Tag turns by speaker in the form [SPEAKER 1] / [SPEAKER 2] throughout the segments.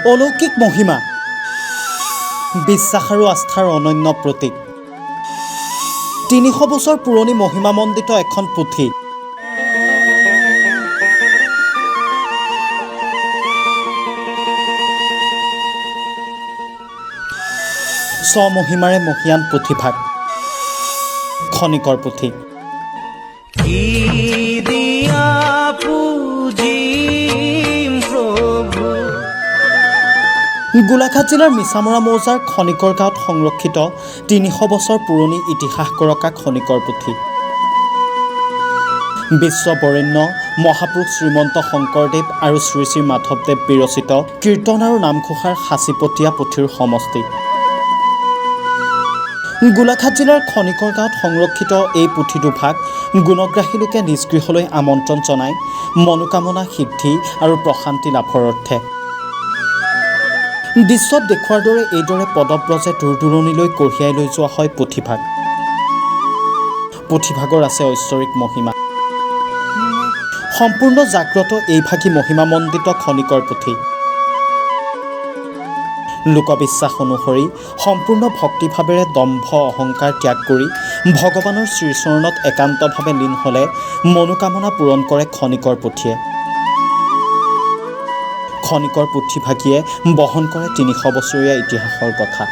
[SPEAKER 1] অলৌকিক মহিমা, বিশ্বাস আৰু আস্থাৰ অনন্য প্ৰতীক। ৩০০ বছৰ পুৰণি মহিমামণ্ডিত এখন পুথি। স্বমহিমাৰে মহিয়ান পুথিভাগ, খনিকৰ পুথি। গোলাঘাট জিলাৰ মিছামৰা মৌজাৰ খনিকৰ গাঁৱত সংৰক্ষিত ৩০০ বছৰ পুৰণি ইতিহাস গৰকা খনিকৰ পুথি। বিশ্ববৰেণ্য মহাপুৰুষ শ্ৰীমন্ত শংকৰদেৱ আৰু শ্ৰী শ্ৰী মাধৱদেৱ বিৰচিত কীৰ্তন আৰু নামঘোষাৰ সাঁচিপতীয়া পুথিৰ সমষ্টি। গোলাঘাট জিলাৰ খনিকৰ গাঁৱত সংৰক্ষিত এই পুথি দুভাগ গুণগ্ৰাহী লোকে নিজ গৃহলৈ আমন্ত্ৰণ জনাই মনোকামনা সিদ্ধি আৰু প্ৰশান্তি লাভৰ অৰ্থে। দৃশ্যত দেখুওৱাৰ দৰে এইদৰে পদব্ৰজে দূৰ দূৰণিলৈ কঢ়িয়াই লৈ যোৱা হয় পুথিভাগ। পুথিভাগৰ আছে ঐশ্বৰিক মহিমা। সম্পূৰ্ণ জাগ্ৰত এইভাগী মহিমামণ্ডিত খনিকৰ পুথি। লোকবিশ্বাস অনুসৰি সম্পূৰ্ণ ভক্তিভাৱেৰে দম্ভ অহংকাৰ ত্যাগ কৰি ভগৱানৰ শ্ৰীচৰণত একান্তভাৱে লীন হ'লে মনোকামনা পূৰণ কৰে খনিকৰ পুথিয়ে। খনিকৰ পুথিভাগীয়ে বহন কৰে ৩০০ বছৰীয়া ইতিহাসৰ কথা।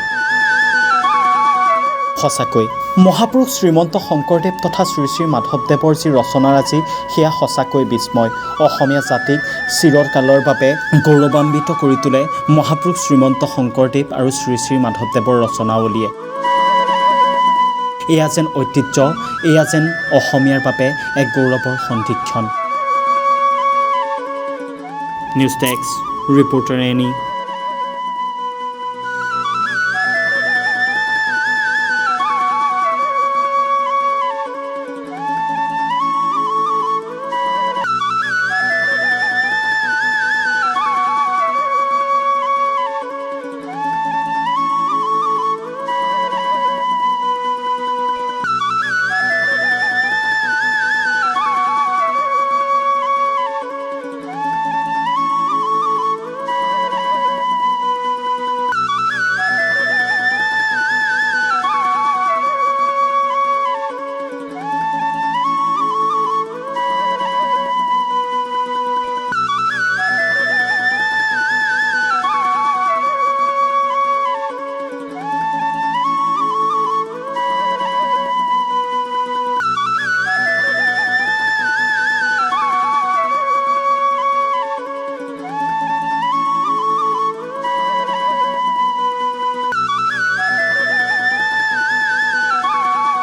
[SPEAKER 1] সঁচাকৈ মহাপুৰুষ শ্ৰীমন্ত শংকৰদেৱ তথা শ্ৰী শ্ৰী মাধৱদেৱৰ যি ৰচনাৰাজি সেয়া সঁচাকৈ বিস্ময়। অসমীয়া জাতিক চিৰকালৰ বাবে গৌৰৱান্বিত কৰি তোলে মহাপুৰুষ শ্ৰীমন্ত শংকৰদেৱ আৰু শ্ৰী শ্ৰী মাধৱদেৱৰ ৰচনাৱলীয়ে। এয়া যেন ঐতিহ্য, এয়া যেন অসমীয়াৰ বাবে এক গৌৰৱৰ সন্ধিক্ষণ। News desk, reporter any.